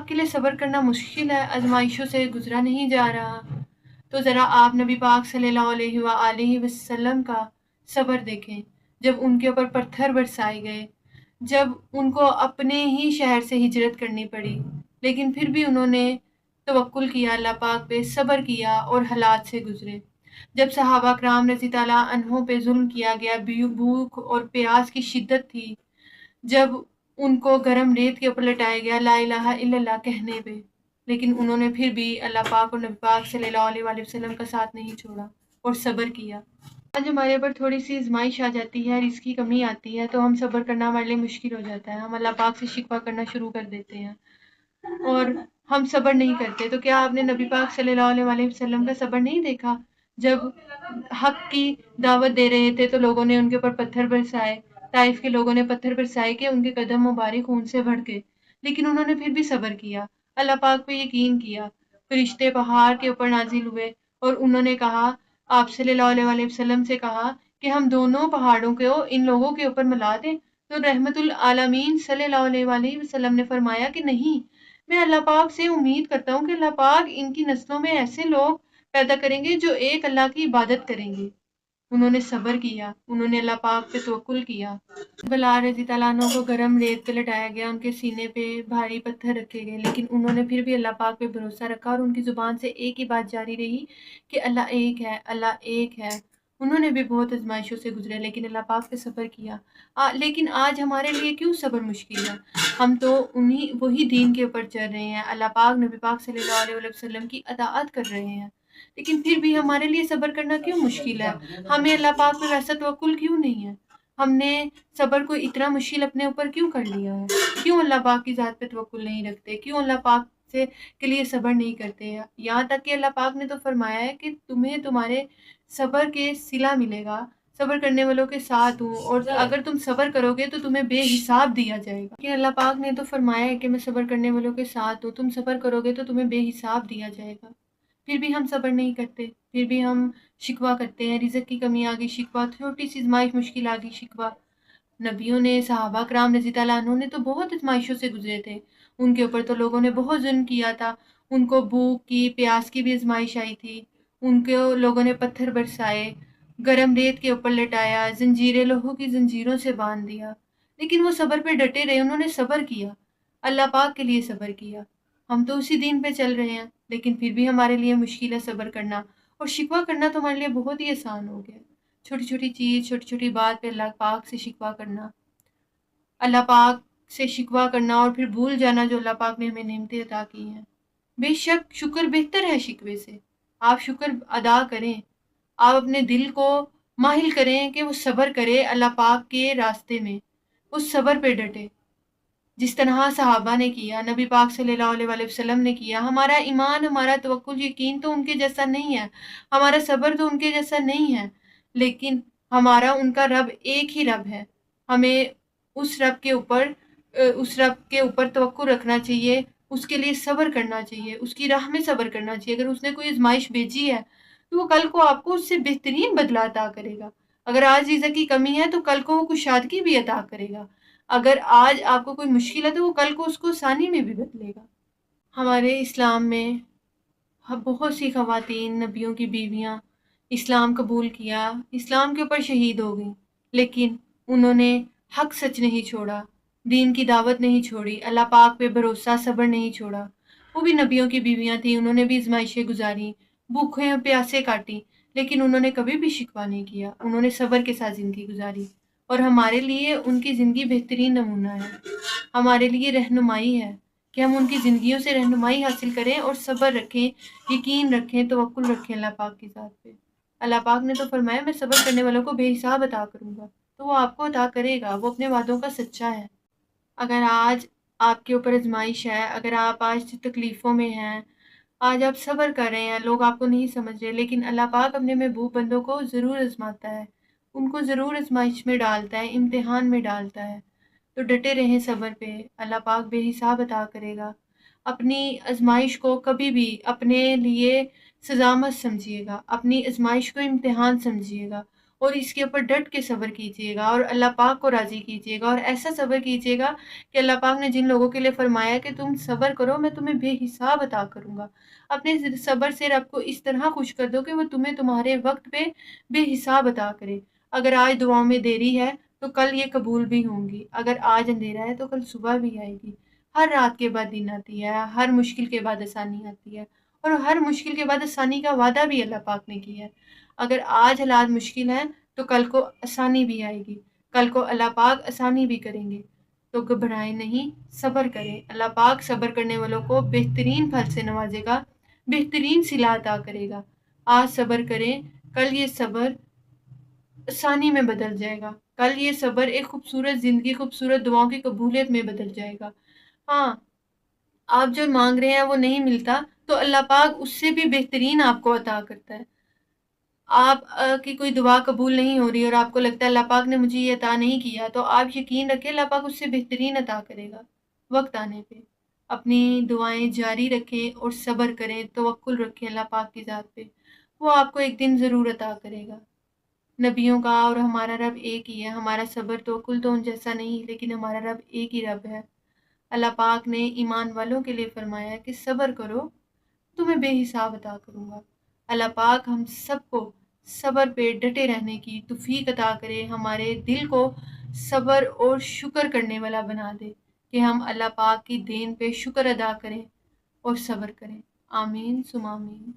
کے لیے صبر کرنا مشکل ہے، آزمائشوں سے گزرا نہیں جا رہا، تو ذرا آپ نبی پاک صلی اللہ علیہ وآلہ وسلم کا صبر دیکھیں، جب ان کے اوپر پتھر برسائے گئے، جب ان کو اپنے ہی شہر سے ہجرت کرنی پڑی، لیکن پھر بھی انہوں نے توکل کیا اللہ پاک پہ، صبر کیا اور حالات سے گزرے۔ جب صحابہ کرام رضی تعالیٰ عنہوں پہ ظلم کیا گیا، بھوک اور پیاس کی شدت تھی، جب ان کو گرم ریت کے اوپر لٹایا گیا لا الہ الا اللہ کہنے پہ، لیکن انہوں نے پھر بھی اللہ پاک اور نبی پاک صلی اللہ علیہ وآلہ وسلم کا ساتھ نہیں چھوڑا اور صبر کیا۔ آج ہمارے اوپر تھوڑی سی آزمائش آ جاتی ہے، رزق کی کمی آتی ہے، تو ہم صبر کرنا ہمارے لیے مشکل ہو جاتا ہے، ہم اللہ پاک سے شکوہ کرنا شروع کر دیتے ہیں اور ہم صبر نہیں کرتے۔ تو کیا آپ نے نبی پاک صلی اللہ علیہ وآلہ وسلم کا صبر نہیں دیکھا؟ جب حق کی دعوت دے رہے تھے تو لوگوں نے ان کے اوپر پتھر برسائے، طائف کے لوگوں نے پتھر برسائے کہ ان کے قدم مبارک خون سے بھڑ گئے، لیکن انہوں نے پھر بھی صبر کیا، اللہ پاک پہ یقین کیا۔ فرشتے پہاڑ کے اوپر نازل ہوئے اور انہوں نے کہا، آپ صلی اللہ علیہ وآلہ وسلم سے کہا کہ ہم دونوں پہاڑوں کو ان لوگوں کے اوپر ملا دیں، تو رحمت العالمین صلی اللہ علیہ وآلہ وسلم نے فرمایا کہ نہیں، میں اللہ پاک سے امید کرتا ہوں کہ اللہ پاک ان کی نسلوں میں ایسے لوگ پیدا کریں گے جو ایک اللہ کی عبادت کریں گے۔ انہوں نے صبر کیا، انہوں نے اللہ پاک پہ توکل کیا۔ بلال رضی تعالیٰ عنہ کو گرم ریت پہ لٹایا گیا، ان کے سینے پہ بھاری پتھر رکھے گئے، لیکن انہوں نے پھر بھی اللہ پاک پہ بھروسہ رکھا اور ان کی زبان سے ایک ہی بات جاری رہی کہ اللہ ایک ہے، اللہ ایک ہے۔ انہوں نے بھی بہت آزمائشوں سے گزرے لیکن اللہ پاک پہ صبر کیا۔ لیکن آج ہمارے لیے کیوں صبر مشکل ہے؟ ہم تو وہی دین کے اوپر چل رہے ہیں، اللہ پاک نبی پاک صلی اللہ علیہ وسلم کی اطاعت کر رہے ہیں، لیکن پھر بھی ہمارے لیے صبر کرنا کیوں مشکل ہے؟ ہمیں اللہ پاک پہ ویسا توکل کیوں نہیں ہے؟ ہم نے صبر کو اتنا مشکل اپنے اوپر کیوں کر لیا ہے؟ کیوں اللہ پاک کی ذات پہ توکل نہیں رکھتے؟ کیوں اللہ پاک کے لیے صبر نہیں کرتے؟ یہاں تک کہ اللہ پاک نے تو فرمایا ہے کہ تمہیں تمہارے صبر کے صلہ ملے گا، صبر کرنے والوں کے ساتھ ہوں، اور اگر تم صبر کرو گے تو تمہیں بے حساب دیا جائے گا۔ کہ اللہ پاک نے تو فرمایا ہے کہ میں صبر کرنے والوں کے ساتھ ہوں، تم صبر کرو گے تو تمہیں بے حساب دیا جائے گا۔ پھر بھی ہم صبر نہیں کرتے، پھر بھی ہم شکوہ کرتے ہیں، رزق کی کمی آ گئی شکوہ، چھوٹی سی آزمائش مشکل آ گئی شکوہ۔ نبیوں نے، صحابہ کرام رضی تعالیٰ عنہ نے تو بہت آزمائشوں سے گزرے تھے، ان کے اوپر تو لوگوں نے بہت ظلم کیا تھا، ان کو بھوک کی، پیاس کی بھی آزمائش آئی تھی، ان کو لوگوں نے پتھر برسائے، گرم ریت کے اوپر لٹایا، زنجیریں لوہوں کی زنجیروں سے باندھ دیا، لیکن وہ صبر پہ ڈٹے رہے، انہوں نے صبر کیا، اللہ پاک کے لیے صبر کیا۔ ہم تو اسی دین پہ چل رہے ہیں، لیکن پھر بھی ہمارے لیے مشکل ہے صبر کرنا، اور شکوہ کرنا تو ہمارے لیے بہت ہی آسان ہو گیا۔ چھوٹی چھوٹی چیز، چھوٹی چھوٹی بات پہ اللہ پاک سے شکوہ کرنا، اللہ پاک سے شکوہ کرنا اور پھر بھول جانا جو اللہ پاک نے ہمیں نعمتیں عطا کی ہیں۔ بے شک شکر بہتر ہے شکوے سے، آپ شکر ادا کریں، آپ اپنے دل کو مائل کریں کہ وہ صبر کرے اللہ پاک کے راستے میں، اس صبر پہ ڈٹے، جس طرح صحابہ نے کیا، نبی پاک صلی اللہ علیہ وآلہ وسلم نے کیا۔ ہمارا ایمان، ہمارا توکل، یقین تو ان کے جیسا نہیں ہے، ہمارا صبر تو ان کے جیسا نہیں ہے، لیکن ہمارا ان کا رب ایک ہی رب ہے۔ ہمیں اس رب کے اوپر توکل رکھنا چاہیے، اس کے لیے صبر کرنا چاہیے، اس کی راہ میں صبر کرنا چاہیے۔ اگر اس نے کوئی آزمائش بھیجی ہے تو وہ کل کو آپ کو اس سے بہترین بدلہ عطا کرے گا۔ اگر آج رزق کی کمی ہے تو کل کو وہ کشادگی بھی عطا کرے گا۔ اگر آج آپ کو کوئی مشکل ہے تو وہ کل کو اس کو آسانی میں بھی بدلے گا۔ ہمارے اسلام میں بہت سی خواتین، نبیوں کی بیویاں اسلام قبول کیا، اسلام کے اوپر شہید ہو گئیں، لیکن انہوں نے حق سچ نہیں چھوڑا، دین کی دعوت نہیں چھوڑی، اللہ پاک پہ بھروسہ، صبر نہیں چھوڑا۔ وہ بھی نبیوں کی بیویاں تھیں، انہوں نے بھی آزمائشیں گزاری، بھوکے پیاسے کاٹی، لیکن انہوں نے کبھی بھی شکوہ نہیں کیا، انہوں نے صبر کے ساتھ زندگی گزاری، اور ہمارے لیے ان کی زندگی بہترین نمونہ ہے، ہمارے لیے رہنمائی ہے کہ ہم ان کی زندگیوں سے رہنمائی حاصل کریں اور صبر رکھیں، یقین رکھیں، توکل رکھیں اللہ پاک کی ذات پہ۔ اللہ پاک نے تو فرمایا میں صبر کرنے والوں کو بے حساب عطا کروں گا، تو وہ آپ کو عطا کرے گا، وہ اپنے وعدوں کا سچا ہے۔ اگر آج آپ کے اوپر آزمائش ہے، اگر آپ آج تکلیفوں میں ہیں، آج آپ صبر کر رہے ہیں، لوگ آپ کو نہیں سمجھ رہے، لیکن اللہ پاک اپنے محبوب بندوں کو ضرور آزماتا ہے، ان کو ضرور آزمائش میں ڈالتا ہے، امتحان میں ڈالتا ہے، تو ڈٹے رہیں صبر پہ، اللہ پاک بے حساب عطا کرے گا۔ اپنی آزمائش کو کبھی بھی اپنے لیے سزا مت سمجھیے گا، اپنی آزمائش کو امتحان سمجھیے گا، اور اس کے اوپر ڈٹ کے صبر کیجیے گا اور اللہ پاک کو راضی کیجیے گا، اور ایسا صبر کیجیے گا کہ اللہ پاک نے جن لوگوں کے لیے فرمایا کہ تم صبر کرو میں تمہیں بے حساب عطا کروں گا، اپنے صبر سے رب کو اس طرح خوش کر دو کہ وہ تمہیں تمہارے وقت پہ بے حساب عطا کرے۔ اگر آج دعاؤں میں دیری ہے تو کل یہ قبول بھی ہوں گی، اگر آج اندھیرا ہے تو کل صبح بھی آئے گی۔ ہر رات کے بعد دن آتی ہے، ہر مشکل کے بعد آسانی آتی ہے، اور ہر مشکل کے بعد آسانی کا وعدہ بھی اللہ پاک نے کیا ہے۔ اگر آج حالات مشکل ہیں تو کل کو آسانی بھی آئے گی، کل کو اللہ پاک آسانی بھی کریں گے۔ تو گھبرائیں نہیں، صبر کریں، اللہ پاک صبر کرنے والوں کو بہترین پھل سے نوازے گا، بہترین صلہ عطا کرے گا۔ آج صبر کریں، کل یہ صبر آسانی میں بدل جائے گا، کل یہ صبر ایک خوبصورت زندگی، خوبصورت دعاؤں کی قبولیت میں بدل جائے گا۔ ہاں، آپ جو مانگ رہے ہیں وہ نہیں ملتا تو اللہ پاک اس سے بھی بہترین آپ کو عطا کرتا ہے۔ آپ کی کوئی دعا قبول نہیں ہو رہی اور آپ کو لگتا ہے اللہ پاک نے مجھے یہ عطا نہیں کیا، تو آپ یقین رکھیں اللہ پاک اس سے بہترین عطا کرے گا وقت آنے پہ۔ اپنی دعائیں جاری رکھیں اور صبر کریں، توکل رکھیں اللہ پاک کی ذات پہ، وہ آپ کو ایک دن ضرور عطا کرے گا۔ نبیوں کا اور ہمارا رب ایک ہی ہے، ہمارا صبر توکل تو ان جیسا نہیں، لیکن ہمارا رب ایک ہی رب ہے۔ اللہ پاک نے ایمان والوں کے لیے فرمایا کہ صبر کرو تمہیں بے حساب عطا کروں گا۔ اللہ پاک ہم سب کو صبر پہ ڈٹے رہنے کی توفیق عطا کرے، ہمارے دل کو صبر اور شکر کرنے والا بنا دے کہ ہم اللہ پاک کی دین پہ شکر ادا کریں اور صبر کریں۔ آمین ثم آمین۔